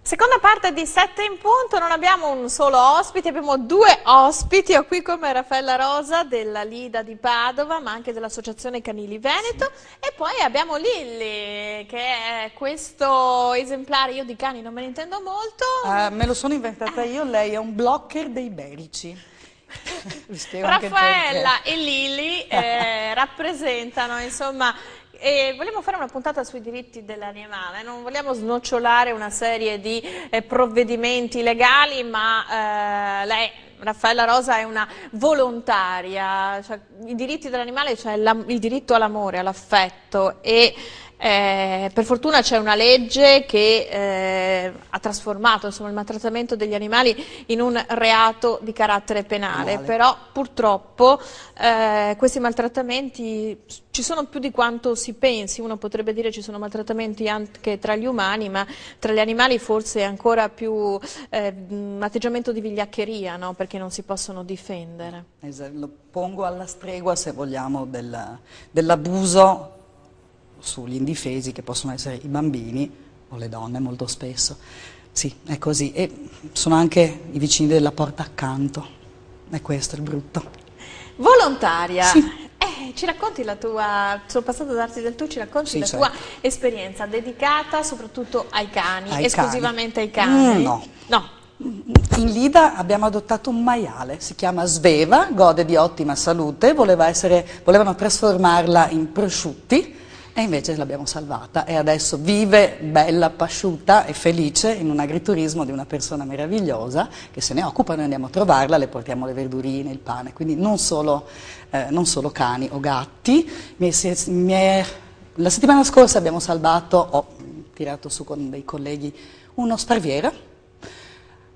Seconda parte di 7 in punto, non abbiamo un solo ospite, abbiamo due ospiti. Ho qui con me Raffaella Rosa della Lida di Padova, ma anche dell'Associazione Canili Veneto, e poi abbiamo Lilli, che è questo esemplare, io di cani non me ne intendo molto. Me lo sono inventata io, lei è un blocker dei iberici. Raffaella e Lilli rappresentano, insomma, vogliamo fare una puntata sui diritti dell'animale, non vogliamo snocciolare una serie di provvedimenti legali, ma lei, Raffaella Rosa, è una volontaria, cioè, i diritti dell'animale, cioè il diritto all'amore, all'affetto, e per fortuna c'è una legge che ha trasformato, insomma, il maltrattamento degli animali in un reato di carattere penale, però purtroppo questi maltrattamenti ci sono più di quanto si pensi. Uno potrebbe dire ci sono maltrattamenti anche tra gli umani, ma tra gli animali forse è ancora più un atteggiamento di vigliaccheria, no? Perché non si possono difendere. Esatto, lo pongo alla stregua, se vogliamo, dell'abuso sugli indifesi, che possono essere i bambini o le donne molto spesso. Sì, è così. E sono anche i vicini della porta accanto. E questo è il brutto. Volontaria. Sì. Ci racconti la tua, sono passato a darti del tu, ci racconti sì, la certo. tua esperienza dedicata soprattutto ai cani, esclusivamente ai cani? No. In Lida abbiamo adottato un maiale, si chiama Sveva, gode di ottima salute, volevano trasformarla in prosciutti e invece l'abbiamo salvata e adesso vive bella, pasciuta e felice in un agriturismo di una persona meravigliosa che se ne occupa. Noi andiamo a trovarla, le portiamo le verdurine, il pane, quindi non solo cani o gatti. La settimana scorsa abbiamo salvato, ho tirato su con dei colleghi, uno sparviera.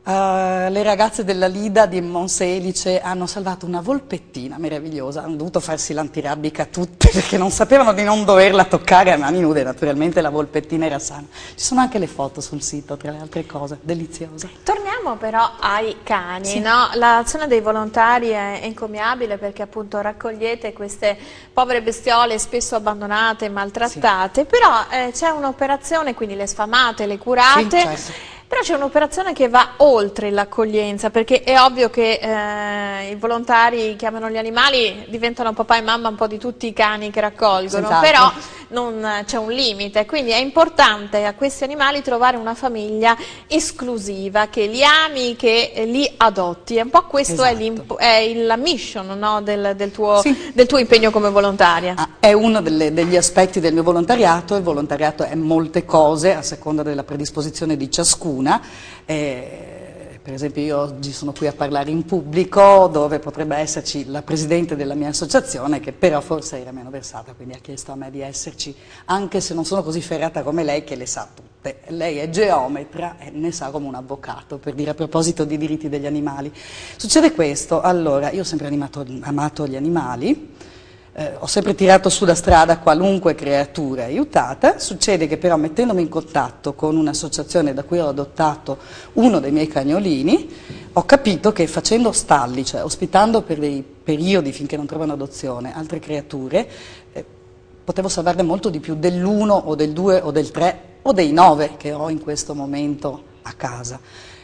Le ragazze della Lida di Monselice hanno salvato una volpettina meravigliosa, hanno dovuto farsi l'antirabbica tutte perché non sapevano di non doverla toccare a mani nude. Naturalmente la volpettina era sana. Ci sono anche le foto sul sito, tra le altre cose, deliziose. Torniamo però ai cani, sì. No? L'azione dei volontari è encomiabile perché appunto raccogliete queste povere bestiole spesso abbandonate, maltrattate, sì. Però c'è un'operazione, quindi le sfamate, le curate. Sì, certo. Però c'è un'operazione che va oltre l'accoglienza, perché è ovvio che i volontari chiamano gli animali, diventano papà e mamma un po' di tutti i cani che raccolgono, però c'è un limite, quindi è importante a questi animali trovare una famiglia esclusiva, che li ami, che li adotti. Un po' questo è la mission, no, del tuo impegno come volontaria. È uno degli aspetti del mio volontariato. Il volontariato è molte cose a seconda della predisposizione di ciascuno. Per esempio io oggi sono qui a parlare in pubblico dove potrebbe esserci la presidente della mia associazione, che però forse era meno versata, quindi ha chiesto a me di esserci, anche se non sono così ferrata come lei, che le sa tutte. Lei è geometra e ne sa come un avvocato, per dire, a proposito di diritti degli animali. Succede questo: allora, io ho sempre amato gli animali. Ho sempre tirato su da strada qualunque creatura aiutata. Succede che però, mettendomi in contatto con un'associazione da cui ho adottato uno dei miei cagnolini, ho capito che facendo stalli, cioè ospitando per dei periodi finché non trovano adozione altre creature, potevo salvarne molto di più dell'1 o del 2 o del 3 o dei 9 che ho in questo momento a casa.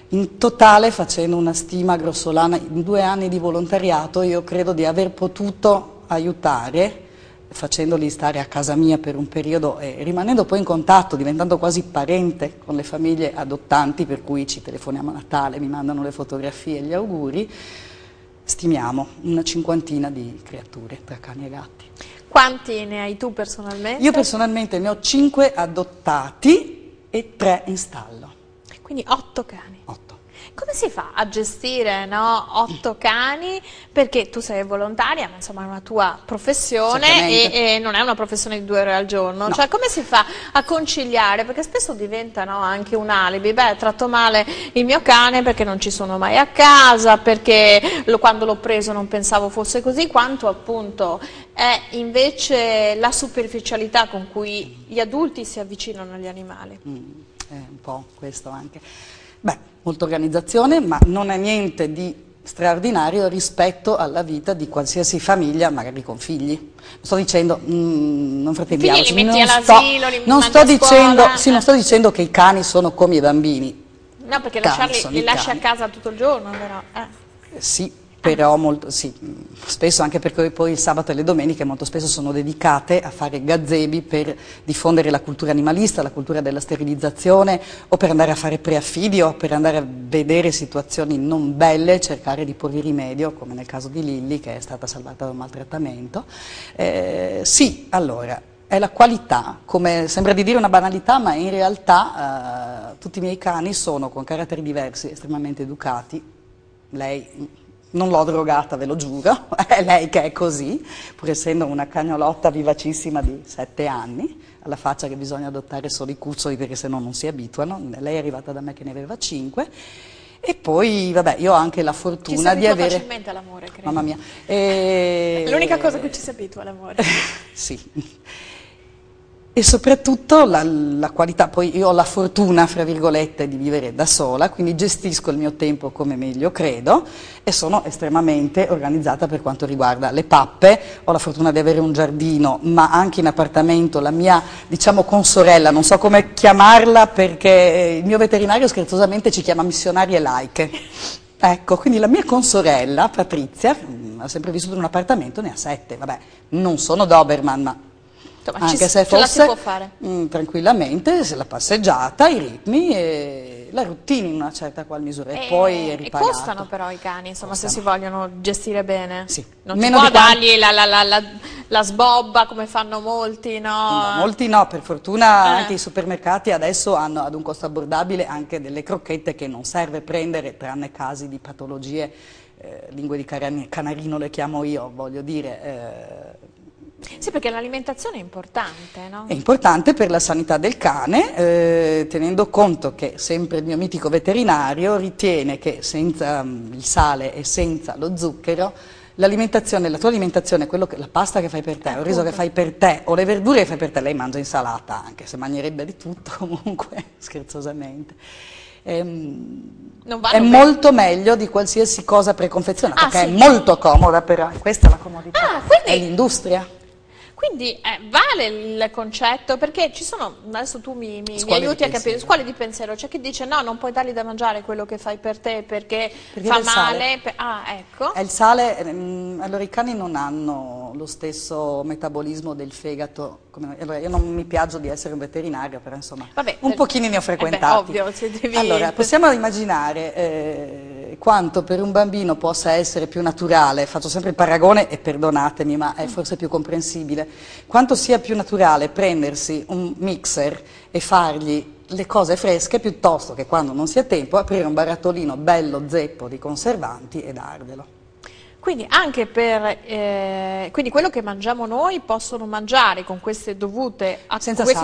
In totale, facendo una stima grossolana, in 2 anni di volontariato io credo di aver potuto aiutare, facendoli stare a casa mia per un periodo e rimanendo poi in contatto, diventando quasi parente con le famiglie adottanti, per cui ci telefoniamo a Natale, mi mandano le fotografie e gli auguri. Stimiamo una 50ina di creature tra cani e gatti. Quanti ne hai tu personalmente? Io personalmente ne ho 5 adottati e 3 in stallo. Quindi 8 cani. 8. Come si fa a gestire, no, 8 cani? Perché tu sei volontaria, ma insomma è una tua professione e non è una professione di 2 ore al giorno. No. Cioè, come si fa a conciliare? Perché spesso diventa, no, anche un alibi. Beh, tratto male il mio cane perché non ci sono mai a casa, perché quando l'ho preso non pensavo fosse così, quanto appunto è invece la superficialità con cui gli adulti si avvicinano agli animali. È un po' questo anche. Beh, molta organizzazione, ma non è niente di straordinario rispetto alla vita di qualsiasi famiglia, magari con figli. Non sto dicendo, non fratelliamoci, non sto dicendo che i cani sono come i bambini, No, perché cani sono li i lasci a cani. casa tutto il giorno, però. Sì, però sì, spesso anche perché poi il sabato e le domeniche molto spesso sono dedicate a fare gazebi per diffondere la cultura animalista, la cultura della sterilizzazione, o per andare a fare preaffidio, per andare a vedere situazioni non belle e cercare di porvi rimedio, come nel caso di Lilly che è stata salvata da un maltrattamento. Sì, allora, è la qualità, come sembra di dire una banalità, ma in realtà tutti i miei cani sono con caratteri diversi, estremamente educati. Lei non l'ho drogata, ve lo giuro, è lei che è così, pur essendo una cagnolotta vivacissima di 7 anni, alla faccia che bisogna adottare solo i cuccioli perché sennò non si abituano. Lei è arrivata da me che ne aveva 5. E poi, vabbè, io ho anche la fortuna di avere... facilmente all'amore, credo. Mamma mia. È l'unica cosa a cui ci si abitua, all'amore. Sì. E soprattutto la qualità, poi io ho la fortuna, fra virgolette, di vivere da sola, quindi gestisco il mio tempo come meglio credo e sono estremamente organizzata per quanto riguarda le pappe. Ho la fortuna di avere un giardino, ma anche in appartamento la mia, diciamo, consorella, non so come chiamarla perché il mio veterinario scherzosamente ci chiama missionarie laiche. Ecco, quindi la mia consorella, Patrizia, ha sempre vissuto in un appartamento, ne ha 7, vabbè, non sono Doberman, ma... Anche se ce la si fosse può fare. Tranquillamente, se la passeggiata, i ritmi e la routine in una certa qual misura e poi è ripagato. E costano però i cani, insomma, se si vogliono gestire bene. Sì. Non si può dargli la sbobba come fanno molti, no? No, molti no, per fortuna anche i supermercati adesso hanno ad un costo abbordabile anche delle crocchette che non serve prendere, tranne casi di patologie, lingue di canarino le chiamo io, voglio dire... Sì, perché l'alimentazione è importante, no? È importante per la sanità del cane, tenendo conto che sempre il mio mitico veterinario ritiene che senza il sale e senza lo zucchero l'alimentazione, la tua alimentazione, la pasta che fai per te, o il riso che fai per te, o le verdure che fai per te, lei mangia insalata, anche se mangerebbe di tutto comunque, scherzosamente. È molto meglio di qualsiasi cosa preconfezionata, che è molto comoda però, questa è la comodità, è l'industria. Quindi vale il concetto, perché ci sono, adesso tu mi aiuti a capire, scuole di pensiero, c'è chi dice no, non puoi dargli da mangiare quello che fai per te perché fa male. Ecco. È il sale, allora i cani non hanno lo stesso metabolismo del fegato, allora, io non mi piaccio di essere un veterinario, però insomma un pochino ne ho frequentati. Ovvio, se devi... Allora, possiamo immaginare quanto per un bambino possa essere più naturale, faccio sempre il paragone e perdonatemi, ma è forse più comprensibile, quanto sia più naturale prendersi un mixer e fargli le cose fresche piuttosto che quando non si ha tempo aprire un barattolino bello zeppo di conservanti e darvelo. Quindi anche quindi quello che mangiamo noi possono mangiare con queste dovute,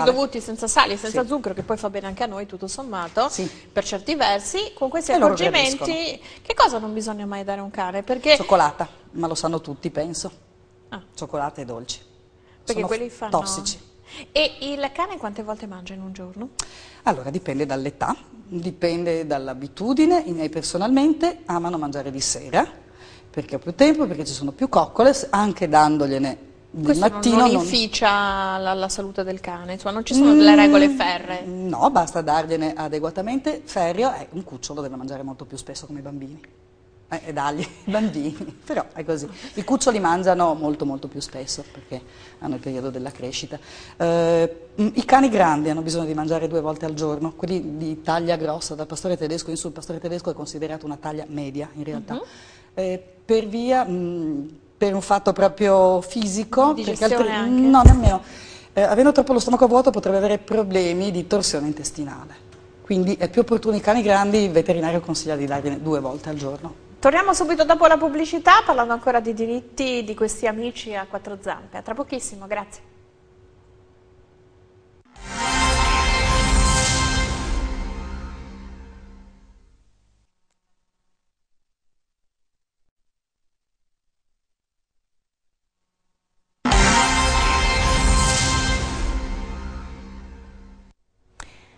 dovuti senza sale, senza zucchero, che poi fa bene anche a noi tutto sommato, per certi versi, con questi accorgimenti. Che cosa non bisogna mai dare a un cane? Perché... Cioccolata, ma lo sanno tutti penso, cioccolata e dolci, perché sono quelli fanno... tossici. E il cane quante volte mangia in un giorno? Allora, dipende dall'età, dipende dall'abitudine. I miei personalmente amano mangiare di sera, perché ho più tempo, perché ci sono più coccole, anche dandogliene del mattino. Non inficia la salute del cane, insomma, non ci sono delle regole ferree? No, basta dargliene adeguatamente. Ferreo, un cucciolo deve mangiare molto più spesso come i bambini. E dargli i bambini, però è così. I cuccioli mangiano molto molto più spesso perché hanno il periodo della crescita. I cani grandi hanno bisogno di mangiare 2 volte al giorno, quelli di taglia grossa, dal pastore tedesco in su. Il pastore tedesco è considerato una taglia media in realtà, per un fatto proprio fisico, digestione anche? No, nemmeno. Avendo troppo lo stomaco vuoto potrebbe avere problemi di torsione intestinale, quindi è più opportuno i cani grandi, il veterinario consiglia di dargliene 2 volte al giorno. Torniamo subito dopo la pubblicità parlando ancora di diritti di questi amici a 4 zampe. A tra pochissimo, grazie.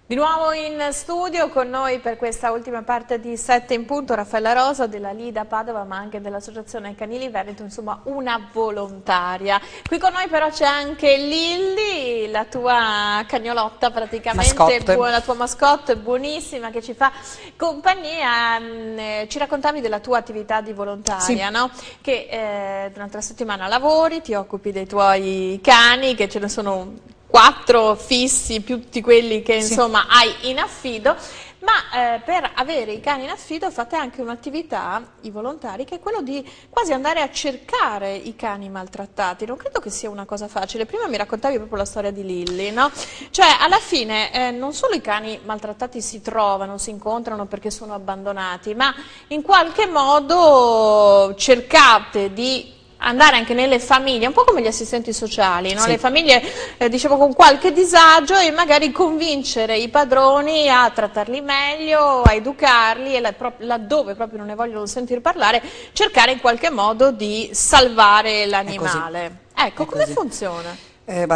Di nuovo in studio con noi per questa ultima parte di 7 in punto Raffaella Rosa della Lida Padova, ma anche dell'Associazione Canili Veneto, insomma una volontaria. Qui con noi però c'è anche Lilli, la tua cagnolotta praticamente, la tua mascotte buonissima che ci fa compagnia. Ci raccontavi della tua attività di volontaria, sì, no? Che durante la settimana lavori, ti occupi dei tuoi cani, che ce ne sono 4 fissi, più di quelli che insomma hai in affido, ma per avere i cani in affido fate anche un'attività, i volontari, che è quello di quasi andare a cercare i cani maltrattati. Non credo che sia una cosa facile. Prima mi raccontavi proprio la storia di Lilli, no? Cioè alla fine non solo i cani maltrattati si trovano, si incontrano perché sono abbandonati, ma in qualche modo cercate di andare anche nelle famiglie, un po' come gli assistenti sociali, no? Sì. Le famiglie diciamo con qualche disagio, e magari convincere i padroni a trattarli meglio, a educarli, e laddove proprio non ne vogliono sentir parlare, cercare in qualche modo di salvare l'animale. Ecco, come funziona?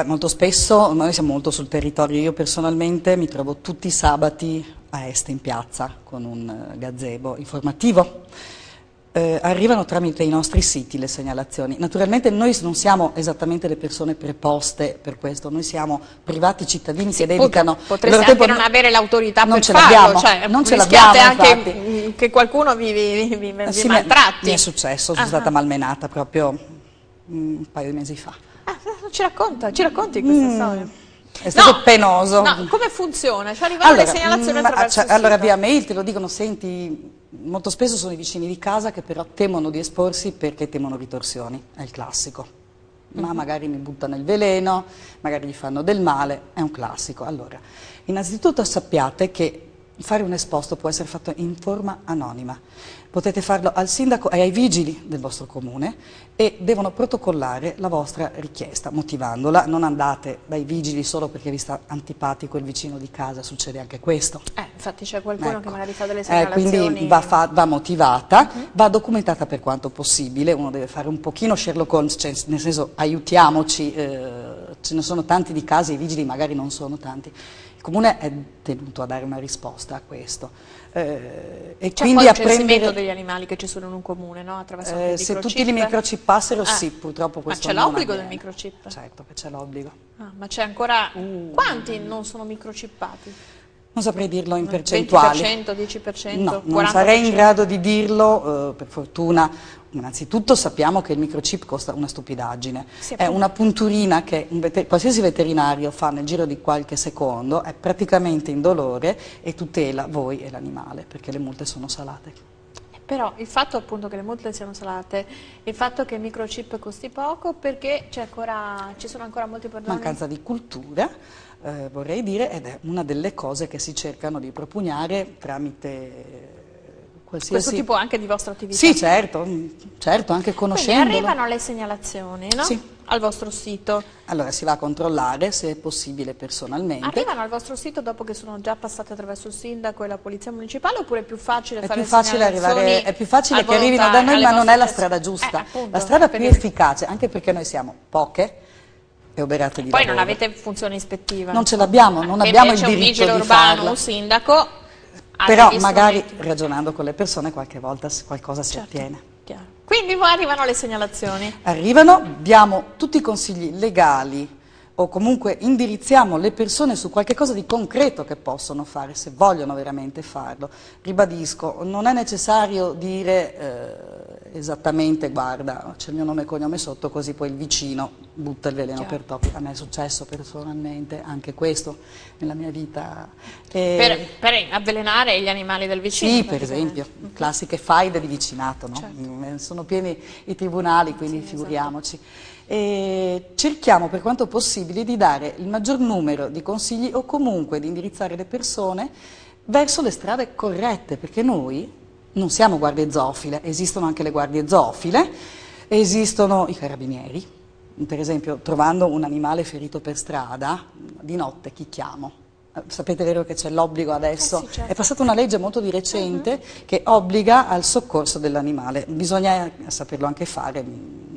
Molto spesso noi siamo molto sul territorio. Io personalmente mi trovo tutti i sabati a Este in piazza con un gazebo informativo. Arrivano tramite i nostri siti le segnalazioni. Naturalmente noi non siamo esattamente le persone preposte per questo, noi siamo privati cittadini che dedicano... Potreste anche non avere l'autorità per farlo, cioè non ce l'abbiamo anche infatti. Che qualcuno vi maltratti. Mi è successo, sono stata malmenata proprio un paio di mesi fa. Ci racconti questa storia? È stato penoso. No, come funziona? Cioè arrivano le segnalazioni attraverso il sito? Allora via mail te lo dicono, senti, molto spesso sono i vicini di casa che però temono di esporsi perché temono ritorsioni, è il classico. Ma magari mi buttano il veleno, magari gli fanno del male, è un classico. Allora, innanzitutto sappiate che fare un esposto può essere fatto in forma anonima. Potete farlo al sindaco e ai vigili del vostro comune e devono protocollare la vostra richiesta, motivandola. Non andate dai vigili solo perché vi sta antipatico il vicino di casa, succede anche questo. Infatti c'è qualcuno che magari fa delle segnalazioni. Quindi va motivata, va documentata per quanto possibile, uno deve fare un pochino Sherlock Holmes, cioè, nel senso aiutiamoci, ce ne sono tanti di casi, i vigili magari non sono tanti. Il comune è tenuto a dare una risposta a questo. E quindi un censimento degli animali che ci sono in un comune, no? Attraverso il se tutti li microchippassero, sì, purtroppo questo ma c'è l'obbligo del microchip? Certo che c'è l'obbligo. Ma c'è ancora... Quanti non sono microchippati? Non saprei dirlo in percentuali. 20%, 10%? No, non sarei in grado di dirlo, per fortuna. Innanzitutto sappiamo che il microchip costa una stupidaggine, è una punturina che qualsiasi veterinario fa nel giro di qualche secondo, è praticamente indolore e tutela voi e l'animale, perché le multe sono salate. Però il fatto appunto che le multe siano salate, il fatto che il microchip costi poco, perché ci sono ancora molti padroni? Mancanza di cultura, vorrei dire, ed è una delle cose che si cercano di propugnare tramite... Questo tipo anche di vostra attività? Sì, certo, anche conoscendolo. Quindi arrivano le segnalazioni, no? Sì. Al vostro sito? Allora si va a controllare se è possibile personalmente. Arrivano al vostro sito dopo che sono già passate attraverso il sindaco e la polizia municipale, oppure è più facile fare segnalazioni? È più facile che arrivino da noi, ma non è la strada giusta. La strada più efficace, anche perché noi siamo poche e oberate di lavoro. Poi non avete funzione ispettiva? Non ce l'abbiamo, non abbiamo il diritto di farlo. Un vigile urbano, un sindaco... Però magari ragionando con le persone qualche volta qualcosa si ottiene. Chiaro. Quindi arrivano le segnalazioni? Arrivano, diamo tutti i consigli legali o comunque indirizziamo le persone su qualche cosa di concreto che possono fare se vogliono veramente farlo. Ribadisco, non è necessario dire esattamente guarda c'è il mio nome e cognome sotto così poi il vicino butta il veleno per topi. A me è successo personalmente anche questo nella mia vita. Per avvelenare gli animali del vicino? Sì, per esempio, classiche faide di vicinato, no? Certo. Sono pieni i tribunali, quindi figuriamoci. Esatto. E cerchiamo per quanto possibile di dare il maggior numero di consigli o comunque di indirizzare le persone verso le strade corrette, perché noi non siamo guardie zoofile, esistono anche le guardie zoofile, esistono i carabinieri, per esempio trovando un animale ferito per strada, di notte chi chiamo? Sapete vero che c'è l'obbligo adesso? Sì, certo. È passata una legge molto di recente che obbliga al soccorso dell'animale, bisogna saperlo anche fare,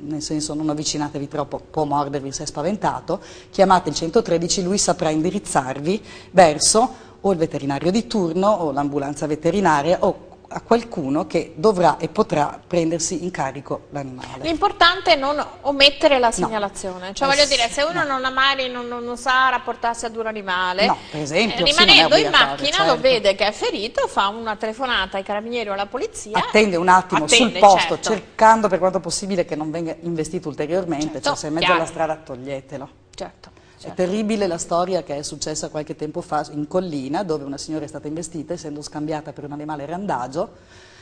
nel senso non avvicinatevi troppo, può mordervi se è spaventato, chiamate il 113, lui saprà indirizzarvi verso o il veterinario di turno o l'ambulanza veterinaria o a qualcuno che dovrà e potrà prendersi in carico l'animale. L'importante è non omettere la segnalazione, cioè voglio dire, se uno non sa rapportarsi ad un animale, per esempio, rimanendo in macchina lo vede che è ferito, fa una telefonata ai carabinieri o alla polizia, attende un attimo sul posto, cercando per quanto possibile che non venga investito ulteriormente, cioè se è in mezzo alla strada toglietelo. Certo. È terribile la storia che è successa qualche tempo fa in Collina, dove una signora è stata investita, essendo scambiata per un animale randagio,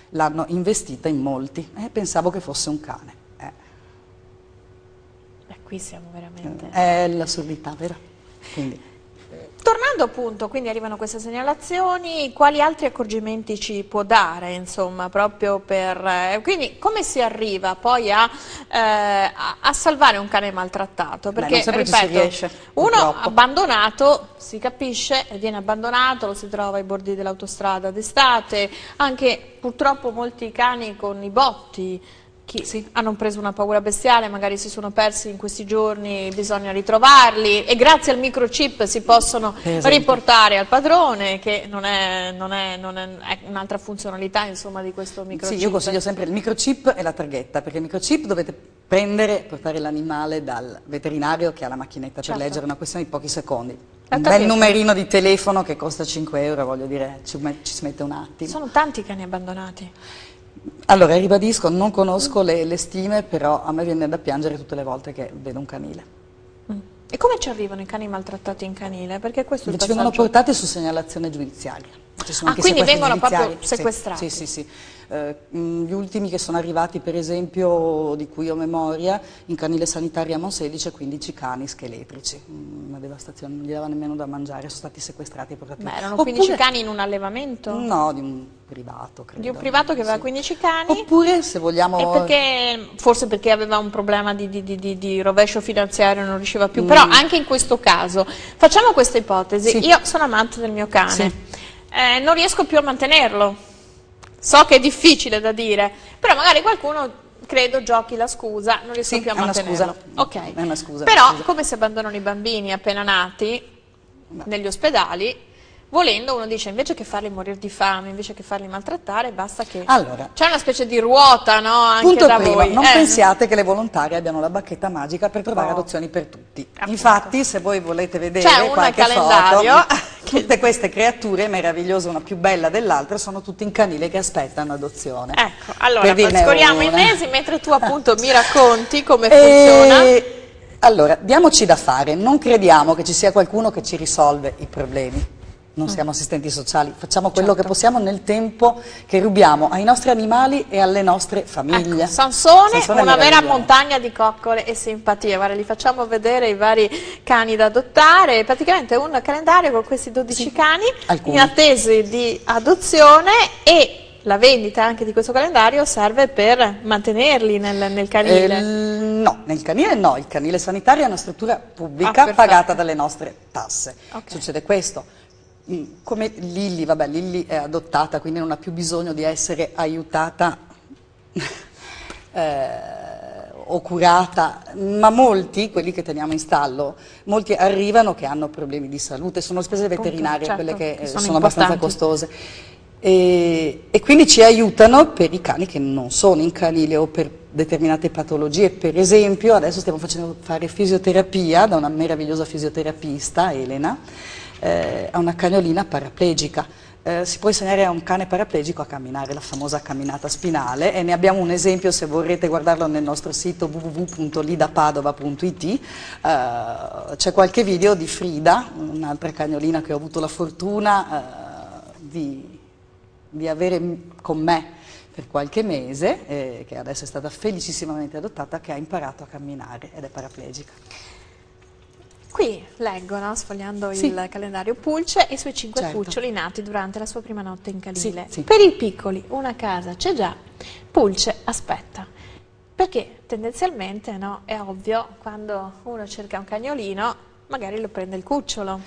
l'hanno investita in molti. Pensavo che fosse un cane. Qui siamo veramente... È l'assurdità, vero? Quindi. Tornando appunto, quindi arrivano queste segnalazioni, quali altri accorgimenti ci può dare, insomma, proprio per... quindi come si arriva poi a salvare un cane maltrattato? Perché, non ripeto, ci si riesce, uno purtroppo. Abbandonato, si capisce, viene abbandonato, lo si trova ai bordi dell'autostrada d'estate, anche purtroppo molti cani con i botti, hanno preso una paura bestiale, magari si sono persi in questi giorni, bisogna ritrovarli e grazie al microchip si possono riportare al padrone, che non è un'altra funzionalità, insomma, di questo microchip. Sì, io consiglio sempre il microchip e la targhetta, perché il microchip dovete portare l'animale dal veterinario che ha la macchinetta per leggere, una questione di pochi secondi. Un bel numerino di telefono che costa 5 euro, voglio dire, ci si mette un attimo. Sono tanti cani abbandonati. Allora, ribadisco, non conosco le stime, però a me viene da piangere tutte le volte che vedo un canile. E come ci arrivano i cani maltrattati in canile? Perché questo è il passaggio... vengono portati su segnalazione giudiziaria. Ci sono anche quindi vengono proprio sequestrati? Sì. Gli ultimi che sono arrivati, per esempio, di cui ho memoria, in canile sanitario a Monselice, 15 cani scheletrici. Una devastazione, non gli dava nemmeno da mangiare, sono stati sequestrati e portati. Beh, erano 15 cani in un allevamento? No, di un privato, credo. Di un privato che aveva 15 cani? Oppure, se vogliamo... forse perché aveva un problema di rovescio finanziario, non riusciva più. Però anche in questo caso, facciamo questa ipotesi. Io sono amante del mio cane, non riesco più a mantenerlo. So che è difficile da dire, però magari qualcuno, credo, giochi la scusa, non riesco più a mantenerlo. È una scusa. Però, come si abbandonano i bambini appena nati negli ospedali, volendo uno dice invece che farli morire di fame, invece che farli maltrattare, basta che... Allora, c'è una specie di ruota, no? Anche punto da primo, voi. Non pensiate che le volontarie abbiano la bacchetta magica per trovare adozioni per tutti. Infatti, se voi volete vedere qualche calendario, tutte queste creature meravigliose, una più bella dell'altra, sono tutte in canile che aspettano adozione. Ecco, allora scorriamo i mesi mentre tu appunto mi racconti come funziona. Allora, diamoci da fare, non crediamo che ci sia qualcuno che ci risolve i problemi. Non siamo assistenti sociali, facciamo quello che possiamo nel tempo che rubiamo ai nostri animali e alle nostre famiglie. Ecco, Sansone una vera montagna di coccole e simpatie. Guarda, li facciamo vedere i vari cani da adottare, praticamente un calendario con questi 12 cani in attesa di adozione, e la vendita anche di questo calendario serve per mantenerli nel canile? No, nel canile no, il canile sanitario è una struttura pubblica pagata dalle nostre tasse. Succede questo. Come Lilli, Lilli è adottata, quindi non ha più bisogno di essere aiutata o curata, ma molti, quelli che teniamo in stallo, molti arrivano che hanno problemi di salute, sono spese veterinarie, quelle che sono abbastanza costose. E quindi ci aiutano per i cani che non sono in canile o per determinate patologie. Per esempio adesso stiamo facendo fare fisioterapia da una meravigliosa fisioterapista, Elena, a una cagnolina paraplegica. Si può insegnare a un cane paraplegico a camminare, la famosa camminata spinale, e ne abbiamo un esempio, se vorrete guardarlo, nel nostro sito www.lidapadova.it. C'è qualche video di Frida, un'altra cagnolina che ho avuto la fortuna di avere con me per qualche mese, che adesso è stata felicissimamente adottata, che ha imparato a camminare ed è paraplegica. Qui leggo, no, sfogliando il calendario Pulce, i suoi 5 cuccioli nati durante la sua prima notte in canile. Per i piccoli una casa c'è già, Pulce aspetta. Perché tendenzialmente, no, è ovvio, quando uno cerca un cagnolino magari lo prende il cucciolo.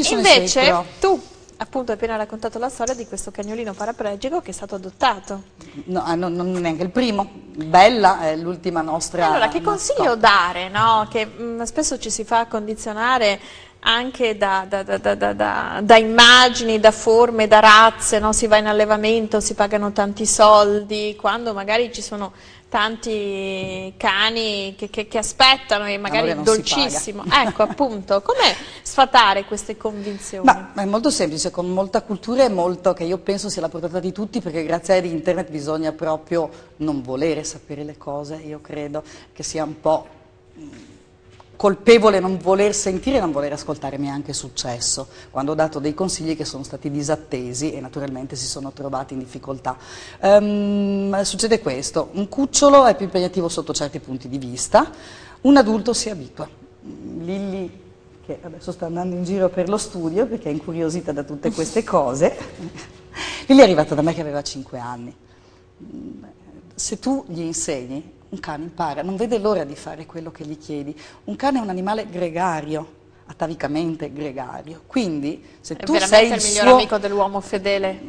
Invece tu appunto hai appena raccontato la storia di questo cagnolino paraplegico che è stato adottato. No, non neanche il primo. Bella è l'ultima nostra... Allora, che consiglio dare, no? Che spesso ci si fa condizionare anche da immagini, da forme, da razze, no? Si va in allevamento, si pagano tanti soldi, quando magari ci sono tanti cani che aspettano e magari dolcissimo. Ecco, appunto, come sfatare queste convinzioni? Ma è molto semplice, con molta cultura e molto che io penso sia la portata di tutti, perché grazie ad internet bisogna proprio non volere sapere le cose. Io credo che sia un po' colpevole non voler sentire e non voler ascoltare. Mi è anche successo quando ho dato dei consigli che sono stati disattesi e naturalmente si sono trovati in difficoltà. Succede questo: un cucciolo è più impegnativo sotto certi punti di vista, un adulto si abitua. Lilli, che adesso sta andando in giro per lo studio perché è incuriosita da tutte queste cose, Lilli è arrivata da me che aveva 5 anni. Se tu gli insegni, un cane impara, non vede l'ora di fare quello che gli chiedi. Un cane è un animale gregario, atavicamente gregario, quindi se tu sei il miglior amico dell'uomo fedele.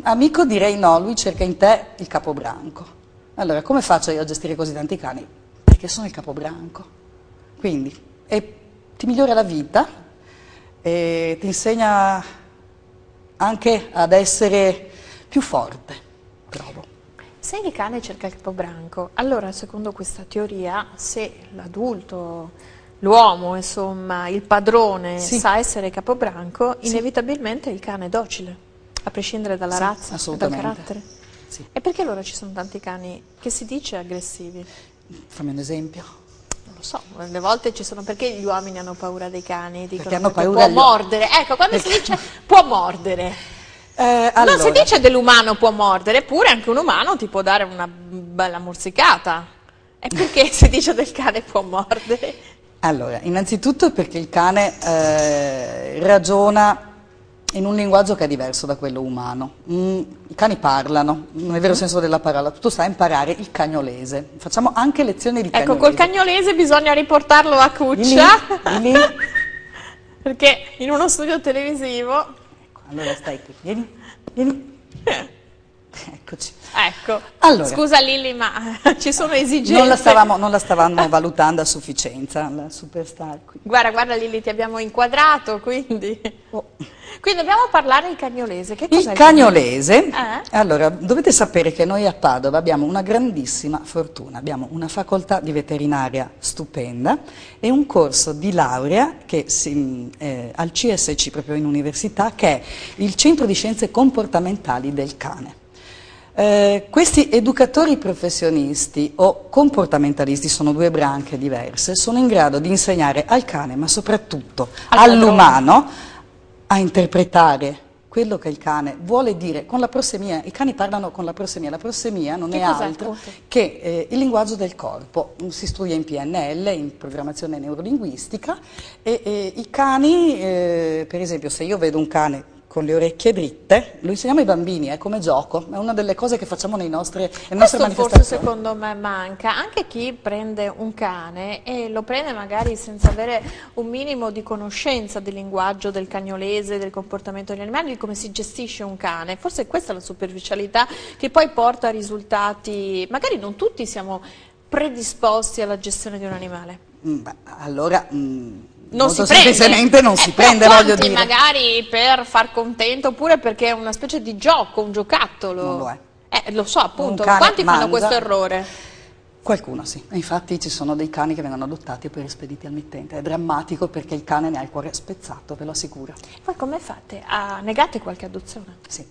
Amico direi no, lui cerca in te il capobranco. Allora, come faccio io a gestire così tanti cani? Perché sono il capobranco. Quindi, ti migliora la vita, e ti insegna anche ad essere più forte, trovo. Se il cane cerca il capobranco, allora secondo questa teoria, se l'adulto, l'uomo, insomma, il padrone sa essere capobranco, inevitabilmente il cane è docile, a prescindere dalla razza e dal carattere. Sì. E perché allora ci sono tanti cani che si dice aggressivi? Fammi un esempio. Non lo so, alle volte ci sono, perché gli uomini hanno paura dei cani, dicono perché hanno paura può mordere, ecco, quando si dice può mordere. Allora. Non si dice dell'umano può mordere, eppure anche un umano ti può dare una bella morsicata. E perché si dice del cane può mordere? Allora, innanzitutto perché il cane ragiona in un linguaggio che è diverso da quello umano. I cani parlano, nel vero senso della parola. Tu stai a imparare il cagnolese. Facciamo anche lezioni di cagnolese. Ecco, col cagnolese bisogna riportarlo a cuccia. Lì. Perché in uno studio televisivo... Allora stai qui, vieni. Eccoci. Ecco, allora, scusa Lilli, ma ci sono esigenze. Non la stavamo valutando a sufficienza, la superstar qui. Guarda Lilli, ti abbiamo inquadrato, quindi... Quindi dobbiamo parlare il cagnolese. Che cos'è il cagnolese? Allora, dovete sapere che noi a Padova abbiamo una grandissima fortuna, abbiamo una facoltà di veterinaria stupenda e un corso di laurea che al CSC, proprio in università, che è il Centro di Scienze Comportamentali del Cane. Questi educatori professionisti o comportamentalisti, sono due branche diverse, sono in grado di insegnare al cane, ma soprattutto all'umano, a interpretare quello che il cane vuole dire con la prossemia. I cani parlano con la prossemia non è altro che il linguaggio del corpo. Si studia in PNL, in programmazione neurolinguistica, e i cani, per esempio, se io vedo un cane con le orecchie dritte, lo insegniamo ai bambini, è come gioco, è una delle cose che facciamo nelle nostre manifestazioni. Forse secondo me manca, anche chi prende un cane e lo prende magari senza avere un minimo di conoscenza del linguaggio del cagnolese, del comportamento degli animali, di come si gestisce un cane, forse questa è la superficialità che poi porta a risultati, magari non tutti siamo predisposti alla gestione di un animale. Allora... non molto si prende. semplicemente non si prende, voglio dire. Magari per far contento, oppure perché è una specie di gioco, un giocattolo. Non lo è. Lo so, appunto. Quanti fanno questo errore? Qualcuno sì. Infatti ci sono dei cani che vengono adottati e poi rispediti al mittente. È drammatico perché il cane ne ha il cuore spezzato, ve lo assicuro. Poi come fate? Negate qualche adozione? Sì.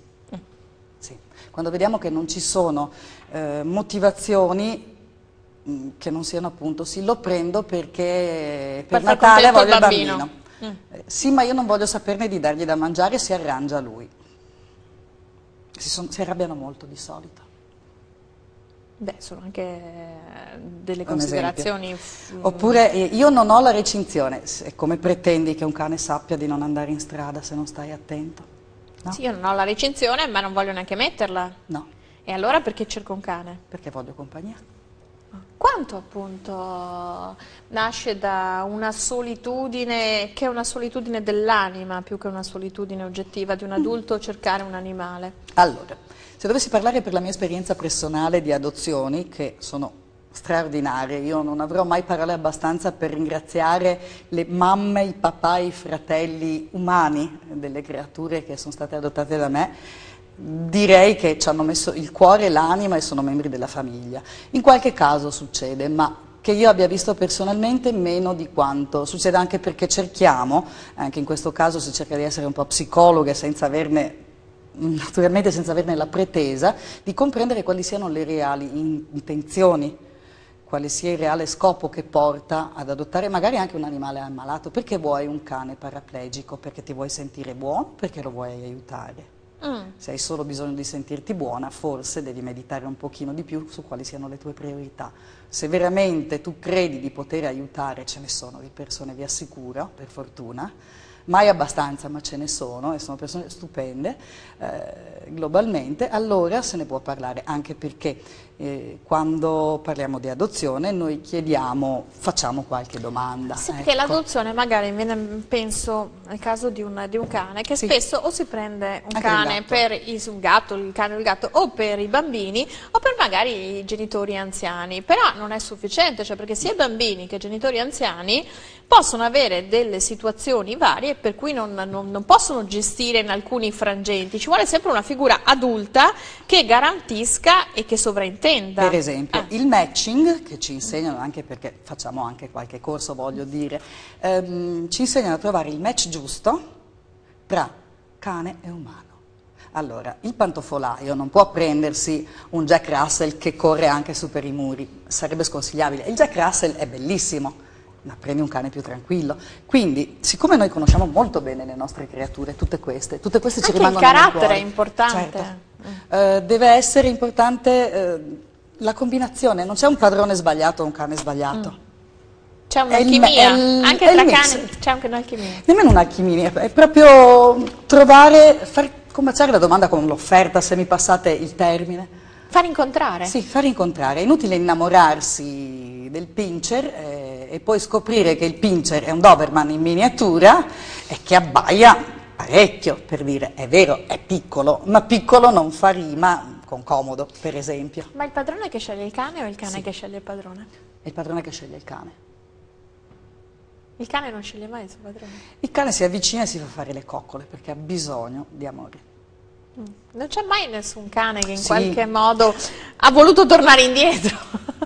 Sì. Quando vediamo che non ci sono motivazioni che non siano appunto, sì, lo prendo perché per Natale voglio il bambino. Sì, ma io non voglio saperne di dargli da mangiare, si arrangia lui. Si arrabbiano molto di solito. Beh, sono anche delle considerazioni... Oppure io non ho la recinzione, come pretendi che un cane sappia di non andare in strada se non stai attento? No? Sì, io non ho la recinzione, ma non voglio neanche metterla. No. E allora perché cerco un cane? Perché voglio compagnia. Quanto appunto nasce da una solitudine, che è una solitudine dell'anima più che una solitudine oggettiva di un adulto cercare un animale? Allora, se dovessi parlare per la mia esperienza personale di adozioni, che sono straordinarie. Io non avrò mai parole abbastanza per ringraziare le mamme, i papà, i fratelli umani delle creature che sono state adottate da me. Direi che ci hanno messo il cuore e l'anima e sono membri della famiglia. In qualche caso succede, ma che io abbia visto personalmente meno di quanto succede, anche perché cerchiamo, anche in questo caso si cerca di essere un po' psicologhe senza averne, naturalmente senza averne la pretesa, di comprendere quali siano le reali intenzioni, quale sia il reale scopo che porta ad adottare magari anche un animale ammalato. Perché vuoi un cane paraplegico? Perché ti vuoi sentire buono? Perché lo vuoi aiutare? Se hai solo bisogno di sentirti buona, forse devi meditare un pochino di più su quali siano le tue priorità. Se veramente tu credi di poter aiutare, ce ne sono di persone, vi assicuro, per fortuna, mai abbastanza, ma ce ne sono, e sono persone stupende globalmente, allora se ne può parlare, anche perché quando parliamo di adozione noi chiediamo, facciamo qualche domanda. Sì, perché l'adozione magari penso nel caso di un cane, che spesso o si prende un cane per un gatto, il cane o il gatto, o per i bambini, o per magari i genitori anziani, però non è sufficiente, cioè perché sia i bambini che i genitori anziani possono avere delle situazioni varie per cui non possono gestire in alcuni frangenti, ci vuole sempre una figura adulta che garantisca e che sovraintenda. Per esempio il matching, che ci insegnano, anche perché facciamo anche qualche corso, voglio dire, ci insegnano a trovare il match giusto tra cane e umano. Allora, il pantofolaio non può prendersi un Jack Russell che corre anche su per i muri, sarebbe sconsigliabile. Il Jack Russell è bellissimo, ma prendi un cane più tranquillo. Quindi, siccome noi conosciamo molto bene le nostre creature, tutte queste ci rimangono nel cuore. Anche il carattere è importante. Certo. Deve essere importante la combinazione, non c'è un padrone sbagliato o un cane sbagliato. C'è un'alchimia, anche tra cani c'è anche un'alchimia. Nemmeno un'alchimia, è proprio trovare, far combaciare la domanda con l'offerta, se mi passate il termine. Far incontrare. Sì, far incontrare. È inutile innamorarsi del pincher e poi scoprire che il pincher è un Doberman in miniatura e che abbaia parecchio, per dire, è vero, è piccolo, ma piccolo non fa rima con comodo, per esempio. Ma il padrone che sceglie il cane o il cane che sceglie il padrone? È il padrone che sceglie il cane. Il cane non sceglie mai il suo padrone? Il cane si avvicina e si fa fare le coccole perché ha bisogno di amore. Non c'è mai nessun cane che in qualche modo ha voluto tornare indietro?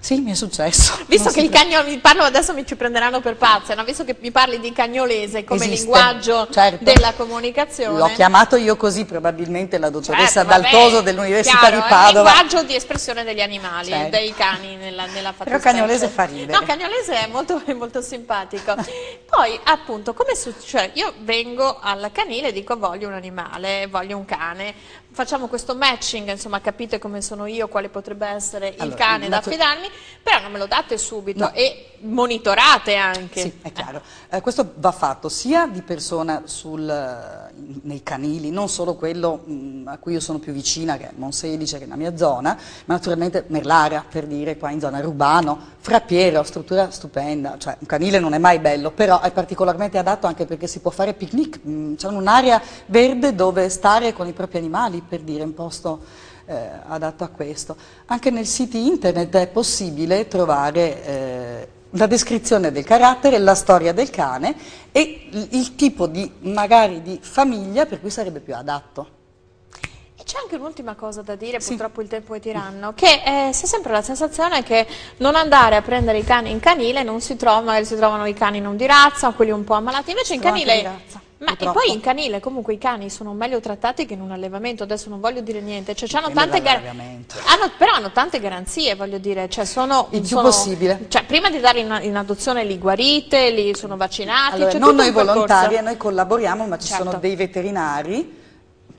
Sì, mi è successo. Visto che il cagnolo, mi parlo adesso mi ci prenderanno per pazza, no? Visto che mi parli di cagnolese come linguaggio della comunicazione. L'ho chiamato io così, probabilmente la dottoressa Daltoso dell'Università di Padova. È un linguaggio di espressione degli animali, dei cani nella fattispecie. Però cagnolese fa ridere. No, cagnolese è molto simpatico. Poi appunto, come succede? Io vengo al canile e dico voglio un animale, voglio un cane. Facciamo questo matching, insomma capite come sono io, quale potrebbe essere il cane da affidarmi, però non me lo date subito e monitorate anche. Sì, è chiaro. Questo va fatto sia di persona nei canili, non solo quello a cui io sono più vicina, che è Monselice, che è la mia zona, ma naturalmente Merlara, per dire, qua in zona Rubano, Frappiero, struttura stupenda, cioè un canile non è mai bello, però è particolarmente adatto anche perché si può fare picnic, c'è un'area verde dove stare con i propri animali, per dire, un posto adatto a questo. Anche nei siti internet è possibile trovare la descrizione del carattere, la storia del cane e il tipo magari di famiglia per cui sarebbe più adatto. C'è anche un'ultima cosa da dire, purtroppo il tempo è tiranno, che si ha sempre la sensazione che non andare a prendere i cani in canile non si trova, magari si trovano i cani non di razza o quelli un po' ammalati, invece in canile... Ma e poi in canile comunque i cani sono meglio trattati che in un allevamento, adesso non voglio dire niente, cioè però hanno tante garanzie, voglio dire, cioè sono il più possibile. Cioè prima di dare in adozione li guarite, li sono vaccinati, allora, non noi volontari, noi collaboriamo, ma ci sono dei veterinari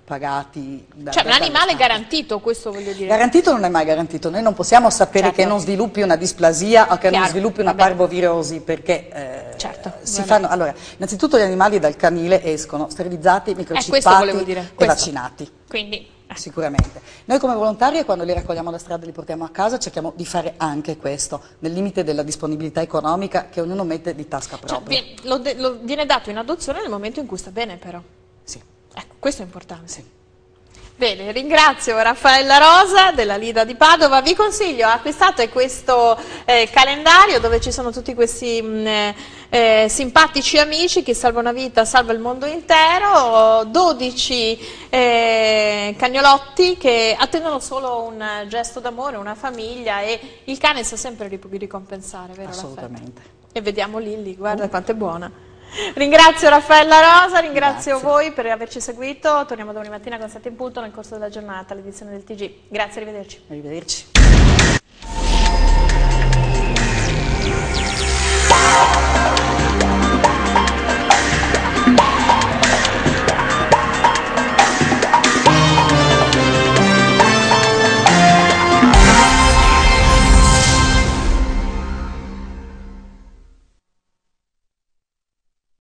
pagati cioè un animale garantito, questo voglio dire. Garantito non è mai garantito, noi non possiamo sapere che non sviluppi una displasia o che non sviluppi una parvovirosi, perché si fanno, allora, innanzitutto gli animali dal canile escono sterilizzati, microchippati e vaccinati. Quindi sicuramente. Noi come volontari quando li raccogliamo da strada e li portiamo a casa cerchiamo di fare anche questo, nel limite della disponibilità economica che ognuno mette di tasca propria. Viene dato in adozione nel momento in cui sta bene però. Sì. Ecco, questo è importante. Sì. Bene, ringrazio Raffaella Rosa della Lida di Padova. Vi consiglio, acquistate questo calendario dove ci sono tutti questi simpatici amici che salva una vita, salva il mondo intero, 12 cagnolotti che attendono solo un gesto d'amore, una famiglia, e il cane sa sempre ricompensare, vero Raffaella? Assolutamente. E vediamo Lilli, guarda quanto è buona. Ringrazio Raffaella Rosa, ringrazio voi per averci seguito. Torniamo domani mattina con 7 in punto nel corso della giornata, l'edizione del TG. Grazie, arrivederci. Arrivederci.